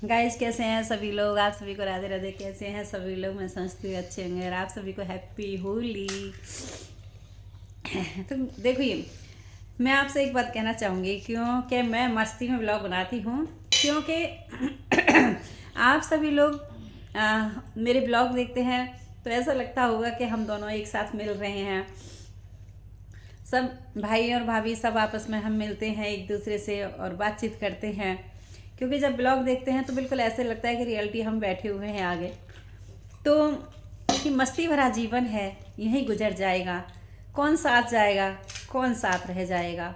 Guys कैसे हैं सभी लोग। आप सभी को राधे राधे। कैसे हैं सभी लोग। मैं समझती हूँ अच्छे होंगे और आप सभी को हैप्पी होली। तो देखिए, मैं आपसे एक बात कहना चाहूँगी क्योंकि मैं मस्ती में ब्लॉग बनाती हूँ। क्योंकि आप सभी लोग मेरे ब्लॉग देखते हैं तो ऐसा लगता होगा कि हम दोनों एक साथ मिल रहे हैं। सब भाई और भाभी सब आपस में हम मिलते हैं एक दूसरे से और बातचीत करते हैं। क्योंकि जब ब्लॉग देखते हैं तो बिल्कुल ऐसे लगता है कि रियलिटी हम बैठे हुए हैं आगे। तो कि मस्ती भरा जीवन है, यहीं गुजर जाएगा। कौन साथ जाएगा, कौन साथ रह जाएगा,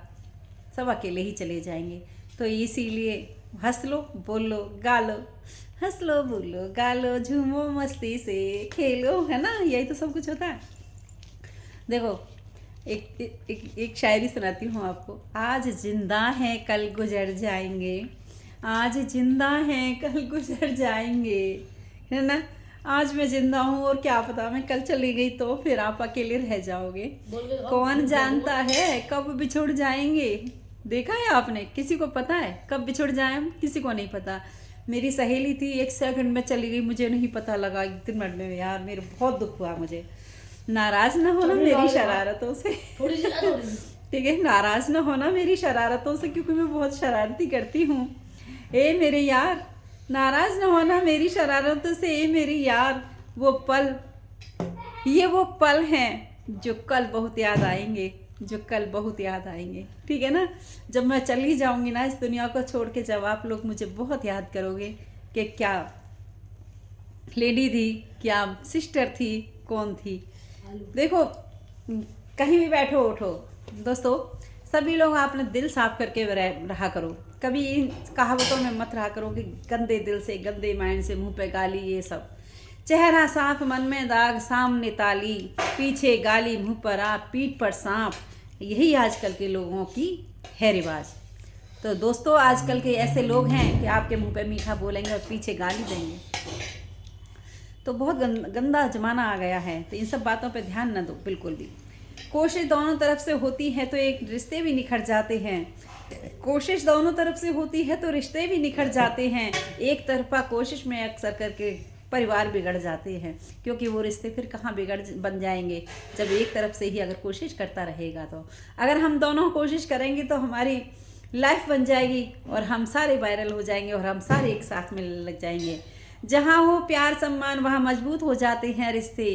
सब अकेले ही चले जाएंगे। तो इसीलिए हंस लो, बोल लो, गा लो। हंस लो, बोलो, गा लो, झूमो, मस्ती से खेलो, है ना। यही तो सब कुछ होता है। देखो, एक शायरी सुनाती हूँ आपको। आज जिंदा है कल गुजर जाएंगे, आज जिंदा है कल गुजर जाएंगे, है ना। आज मैं जिंदा हूँ और क्या पता मैं कल चली गई तो फिर आप अकेले रह जाओगे। कौन जानता है कब बिछुड़ जाएंगे। देखा है आपने, किसी को पता है कब बिछुड़ जाए हम? किसी को नहीं पता। मेरी सहेली थी, 1 सेकंड में चली गई, मुझे नहीं पता लगा। 1 मिनट में यार मेरे बहुत दुख हुआ मुझे। नाराज ना होना मेरी शरारतों से। ठीक है, नाराज ना होना मेरी शरारतों से, क्योंकि मैं बहुत शरारती करती हूँ। ए मेरे यार, नाराज ना होना मेरी शरारतों से। ए मेरे यार, वो पल, ये वो पल हैं जो कल बहुत याद आएंगे, जो कल बहुत याद आएंगे। ठीक है ना। जब मैं चली जाऊंगी ना इस दुनिया को छोड़ के, जब आप लोग मुझे बहुत याद करोगे कि क्या लेडी थी, क्या सिस्टर थी, कौन थी। देखो, कहीं भी बैठो उठो दोस्तों, सभी लोग आपने दिल साफ करके रहा करो। कभी इन कहावतों में मत रहा करो कि गंदे दिल से, गंदे माइंड से, मुंह पे गाली, ये सब। चेहरा साफ, मन में दाग, सामने ताली, पीछे गाली, मुंह पर आप, पीठ पर सांप। यही आजकल के लोगों की है रिवाज। तो दोस्तों, आजकल के ऐसे लोग हैं कि आपके मुंह पे मीठा बोलेंगे और पीछे गाली देंगे। तो बहुत गंदा जमाना आ गया है। तो इन सब बातों पे ध्यान न दो बिल्कुल भी। कोशिश दोनों तरफ से होती है तो एक रिश्ते भी निखर जाते हैं। कोशिश दोनों तरफ से होती है तो रिश्ते भी निखर जाते हैं। एक तरफा कोशिश में अक्सर करके परिवार बिगड़ जाते हैं, क्योंकि वो रिश्ते फिर कहाँ बन जाएंगे जब एक तरफ से ही अगर कोशिश करता रहेगा। तो अगर हम दोनों कोशिश करेंगे तो हमारी लाइफ बन जाएगी और हम सारे वायरल हो जाएंगे और हम सारे एक साथ मिलने लग जाएंगे। जहाँ हो प्यार सम्मान वहाँ मजबूत हो जाते हैं रिश्ते।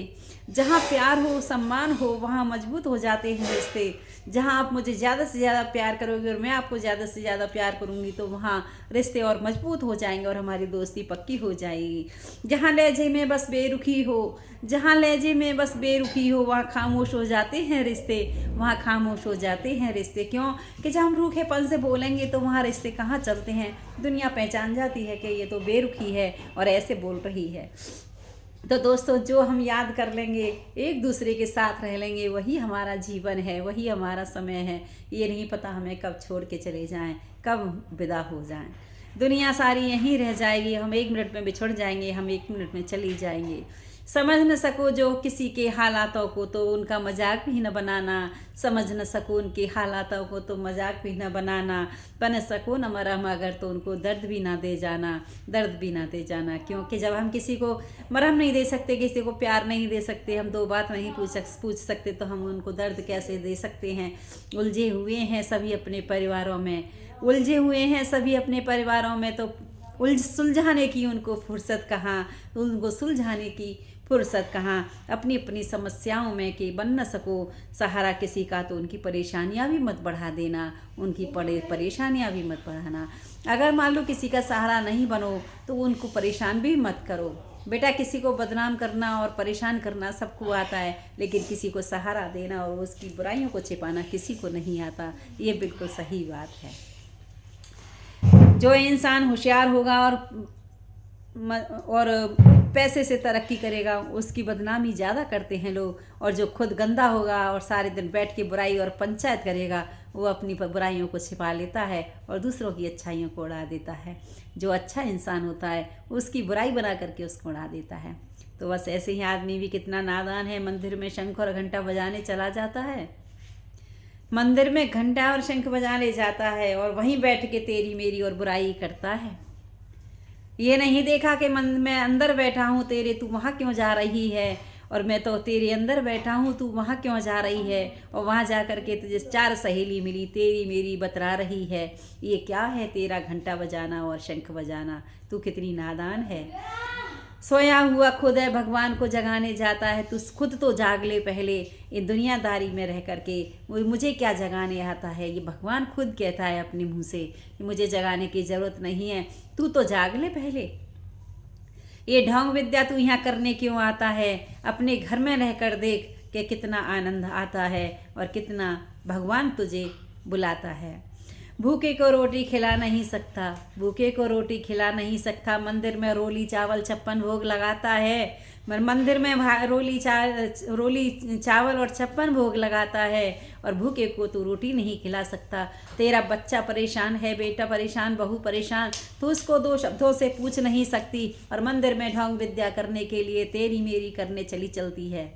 जहाँ प्यार हो सम्मान हो वहाँ मजबूत हो जाते हैं रिश्ते। जहाँ आप मुझे ज़्यादा से ज़्यादा प्यार करोगे और मैं आपको ज़्यादा से ज़्यादा प्यार करूँगी तो वहाँ रिश्ते और मजबूत हो जाएंगे और हमारी दोस्ती पक्की हो जाएगी। जहाँ लहजे में बस बेरुखी हो, जहाँ लहजे में बस बेरुखी हो वहाँ खामोश हो जाते हैं रिश्ते, वहाँ खामोश हो जाते हैं रिश्ते। क्यों कि जब हम रूखेपन से बोलेंगे तो वहाँ रिश्ते कहाँ चलते हैं। दुनिया पहचान जाती है कि ये तो बेरुखी है और ऐसे बोल रही है। तो दोस्तों, जो हम याद कर लेंगे, एक दूसरे के साथ रह लेंगे, वही हमारा जीवन है, वही हमारा समय है। ये नहीं पता हमें कब छोड़ के चले जाएं, कब विदा हो जाएं। दुनिया सारी यहीं रह जाएगी, हम 1 मिनट में बिछुड़ जाएंगे, हम 1 मिनट में चली जाएंगे। समझ न सको जो किसी के हालातों को तो उनका मजाक भी न बनाना। समझ न सको उनके हालातों को तो मजाक भी न बनाना। बन सको न मरहम अगर तो उनको दर्द भी ना दे जाना, दर्द भी ना दे जाना। क्योंकि जब हम किसी को मरहम नहीं दे सकते, किसी को प्यार नहीं दे सकते, हम 2 बात नहीं पूछ सकते, तो हम उनको दर्द कैसे दे सकते हैं। उलझे हुए हैं सभी अपने परिवारों में, उलझे हुए हैं सभी अपने परिवारों में। तो सुलझाने की उनको फुर्सत कहाँ, उनको सुलझाने की फुर्सत कहाँ। अपनी अपनी समस्याओं में कि बन न सको सहारा किसी का तो उनकी परेशानियां भी मत बढ़ा देना, उनकी परेशानियां भी मत बढ़ाना। अगर मान लो किसी का सहारा नहीं बनो तो उनको परेशान भी मत करो। बेटा, किसी को बदनाम करना और परेशान करना सबको आता है, लेकिन किसी को सहारा देना और उसकी बुराइयों को छिपाना किसी को नहीं आता। ये बिल्कुल सही बात है। जो इंसान होशियार होगा और पैसे से तरक्की करेगा उसकी बदनामी ज़्यादा करते हैं लोग, और जो खुद गंदा होगा और सारे दिन बैठ के बुराई और पंचायत करेगा वो अपनी बुराइयों को छिपा लेता है और दूसरों की अच्छाइयों को उड़ा देता है। जो अच्छा इंसान होता है उसकी बुराई बना करके उसको उड़ा देता है। तो बस ऐसे ही आदमी भी कितना नादान है, मंदिर में शंख और घंटा बजाने चला जाता है, मंदिर में घंटा और शंख बजाने जाता है और वहीं बैठ के तेरी मेरी और बुराई करता है। ये नहीं देखा कि मैं अंदर बैठा हूँ तेरे, तू वहाँ क्यों जा रही है, और मैं तो तेरे अंदर बैठा हूँ, तू वहाँ क्यों जा रही है। और वहाँ जा कर के तुझे 4 सहेली मिली, तेरी मेरी बतरा रही है, ये क्या है तेरा घंटा बजाना और शंख बजाना, तू कितनी नादान है। सोया हुआ खुद है भगवान को जगाने जाता है, तू खुद तो जाग ले पहले, ये दुनियादारी में रह करके मुझे क्या जगाने आता है। ये भगवान खुद कहता है अपने मुंह से कि मुझे जगाने की ज़रूरत नहीं है, तू तो जाग ले पहले। ये ढोंग विद्या तू यहाँ करने क्यों आता है, अपने घर में रह कर देख कि कितना आनंद आता है और कितना भगवान तुझे बुलाता है। भूखे को रोटी खिला नहीं सकता, भूखे को रोटी खिला नहीं सकता, मंदिर में रोली चावल 56 भोग लगाता है, मंदिर में रोली चावल और 56 भोग लगाता है, और भूखे को तू रोटी नहीं खिला सकता। तेरा बच्चा परेशान है, बेटा परेशान, बहू परेशान, तू उसको 2 शब्दों से पूछ नहीं सकती, और मंदिर में ढोंग विद्या करने के लिए तेरी मेरी करने चलती है।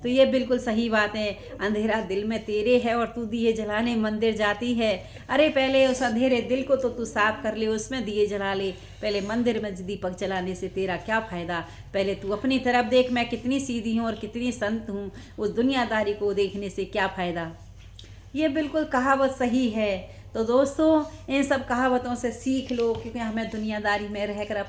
तो ये बिल्कुल सही बात है। अंधेरा दिल में तेरे है और तू दिए जलाने मंदिर जाती है। अरे पहले उस अंधेरे दिल को तो तू साफ कर ले, उसमें दिए जला ले। पहले मंदिर में दीपक जलाने से तेरा क्या फ़ायदा। पहले तू अपनी तरफ देख, मैं कितनी सीधी हूँ और कितनी संत हूँ। उस दुनियादारी को देखने से क्या फ़ायदा। ये बिल्कुल कहावत सही है। तो दोस्तों, इन सब कहावतों से सीख लो, क्योंकि हमें दुनियादारी में रहकर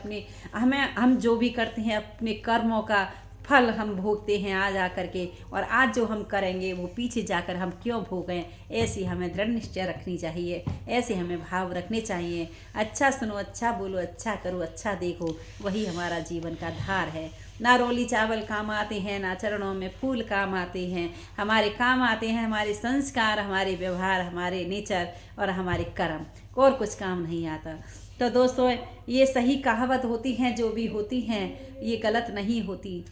हम जो भी करते हैं अपने कर्मों का फल हम भोगते हैं आज आकर के, और आज जो हम करेंगे वो पीछे जाकर हम क्यों भोगें। ऐसी हमें दृढ़ निश्चय रखनी चाहिए, ऐसे हमें भाव रखने चाहिए। अच्छा सुनो, अच्छा बोलो, अच्छा करो, अच्छा देखो, वही हमारा जीवन का धार है। ना रोली चावल काम आते हैं, ना चरणों में फूल काम आते हैं। हमारे काम आते हैं हमारे संस्कार, हमारे व्यवहार, हमारे नेचर और हमारे कर्म, और कुछ काम नहीं आता। तो दोस्तों, ये सही कहावत होती हैं, जो भी होती हैं ये गलत नहीं होती।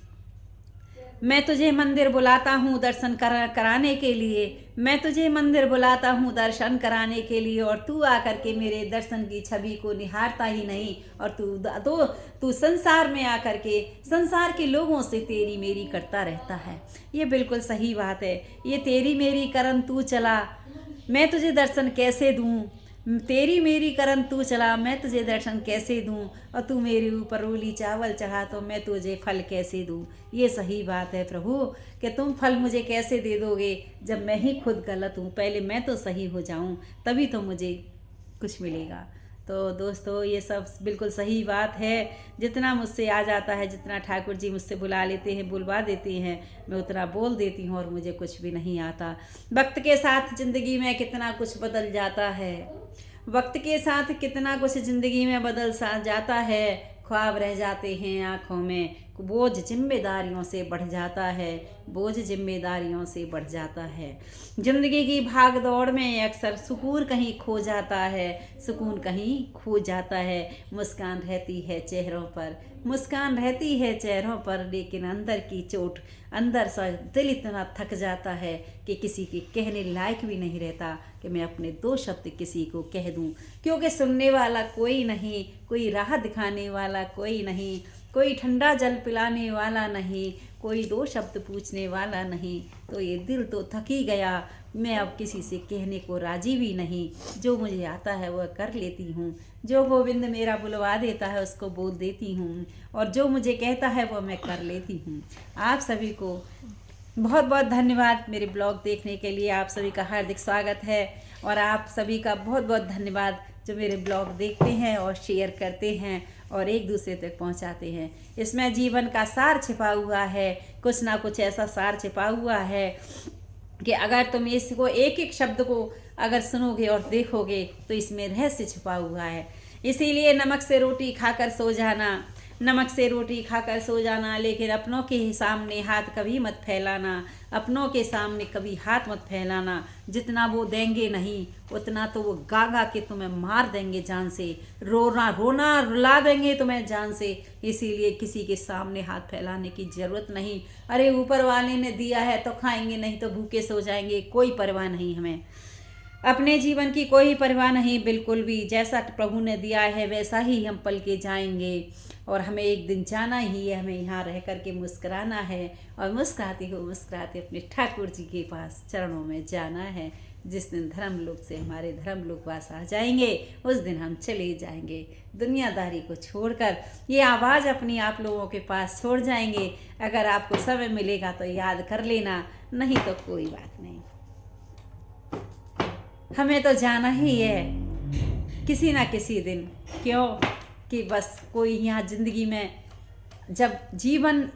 मैं तुझे मंदिर बुलाता हूँ दर्शन कराने के लिए, मैं तुझे मंदिर बुलाता हूँ दर्शन कराने के लिए, और तू आकर के मेरे दर्शन की छवि को निहारता ही नहीं, और तू संसार में आकर के संसार के लोगों से तेरी मेरी करता रहता है। ये बिल्कुल सही बात है। ये तेरी मेरी करन तू चला, मैं तुझे दर्शन कैसे दूँ। तेरी मेरी करन तू चला, मैं तुझे दर्शन कैसे दूं, और तू मेरे ऊपर रोली चावल चढ़ा तो मैं तुझे फल कैसे दूं। ये सही बात है प्रभु कि तुम फल मुझे कैसे दे दोगे जब मैं ही खुद गलत हूँ। पहले मैं तो सही हो जाऊँ, तभी तो मुझे कुछ मिलेगा। तो दोस्तों, ये सब बिल्कुल सही बात है। जितना मुझसे आ जाता है, जितना ठाकुर जी मुझसे बुला लेते हैं, बुलवा देते हैं, मैं उतना बोल देती हूँ, और मुझे कुछ भी नहीं आता। वक्त के साथ ज़िंदगी में कितना कुछ बदल जाता है, वक्त के साथ कितना कुछ ज़िंदगी में बदल जाता है। ख्वाब रह जाते हैं आँखों में, बोझ जिम्मेदारियों से बढ़ जाता है, बोझ जिम्मेदारियों से बढ़ जाता है। ज़िंदगी की भाग दौड़ में अक्सर सुकून कहीं खो जाता है, सुकून कहीं खो जाता है। मुस्कान रहती है चेहरों पर, मुस्कान रहती है चेहरों पर, लेकिन अंदर की चोट, अंदर सा दिल इतना थक जाता है कि किसी के कहने लायक भी नहीं रहता कि मैं अपने 2 शब्द किसी को कह दूं, क्योंकि सुनने वाला कोई नहीं, कोई राह दिखाने वाला कोई नहीं, कोई ठंडा जल पिलाने वाला नहीं, कोई 2 शब्द पूछने वाला नहीं। तो ये दिल तो थक ही गया, मैं अब किसी से कहने को राजी भी नहीं। जो मुझे आता है वह कर लेती हूँ, जो गोविंद मेरा बुलवा देता है उसको बोल देती हूँ, और जो मुझे कहता है वह मैं कर लेती हूँ। आप सभी को बहुत बहुत धन्यवाद मेरे ब्लॉग देखने के लिए। आप सभी का हार्दिक स्वागत है, और आप सभी का बहुत बहुत धन्यवाद जो मेरे ब्लॉग देखते हैं और शेयर करते हैं और एक दूसरे तक पहुंचाते हैं। इसमें जीवन का सार छिपा हुआ है, कुछ ना कुछ ऐसा सार छिपा हुआ है कि अगर तुम इसको एक एक शब्द को अगर सुनोगे और देखोगे तो इसमें रहस्य छिपा हुआ है। इसीलिए नमक से रोटी खाकर सो जाना, नमक से रोटी खाकर सो जाना, लेकिन अपनों के सामने हाथ कभी मत फैलाना, अपनों के सामने कभी हाथ मत फैलाना। जितना वो देंगे नहीं उतना तो वो गा गा के तुम्हें मार देंगे जान से, रोना रुला देंगे तुम्हें जान से। इसीलिए किसी के सामने हाथ फैलाने की ज़रूरत नहीं। अरे ऊपर वाले ने दिया है तो खाएंगे, नहीं तो भूखे सो जाएंगे, कोई परवाह नहीं हमें। अपने जीवन की कोई परवाह नहीं बिल्कुल भी। जैसा प्रभु ने दिया है वैसा ही हम पल के जाएंगे, और हमें एक दिन जाना ही है। हमें यहाँ रह कर के मुस्कुराना है, और मुस्कुराते हो मुस्कुराते अपने ठाकुर जी के पास चरणों में जाना है। जिस दिन धर्मलोक से हमारे धर्मलोकवास आ जाएंगे उस दिन हम चले जाएंगे। दुनियादारी को छोड़कर ये आवाज़ अपनी आप लोगों के पास छोड़ जाएंगे। अगर आपको समय मिलेगा तो याद कर लेना, नहीं तो कोई बात नहीं। हमें तो जाना ही है किसी ना किसी दिन, क्यों कि बस कोई यहाँ ज़िंदगी में जब जीवन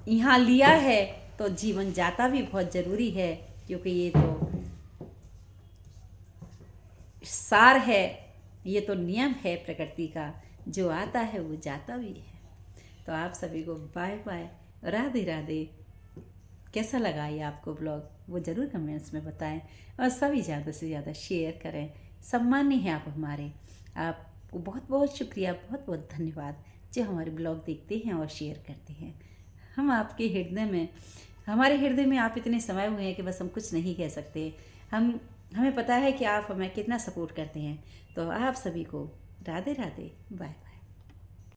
यहाँ लिया है तो जीवन जाता भी बहुत ज़रूरी है, क्योंकि ये तो सार है, ये तो नियम है प्रकृति का, जो आता है वो जाता भी है। तो आप सभी को बाय बाय, राधे राधे। कैसा लगा ये आपको ब्लॉग वो ज़रूर कमेंट्स में बताएं, और सभी ज़्यादा से ज़्यादा शेयर करें। सम्माननीय है आप हमारे, आपको बहुत बहुत शुक्रिया, बहुत बहुत धन्यवाद जो हमारे ब्लॉग देखते हैं और शेयर करते हैं। हम आपके हृदय में, हमारे हृदय में आप इतने समाये हुए हैं कि बस हम कुछ नहीं कह सकते। हमें पता है कि आप हमें कितना सपोर्ट करते हैं। तो आप सभी को राधे राधे, बाय।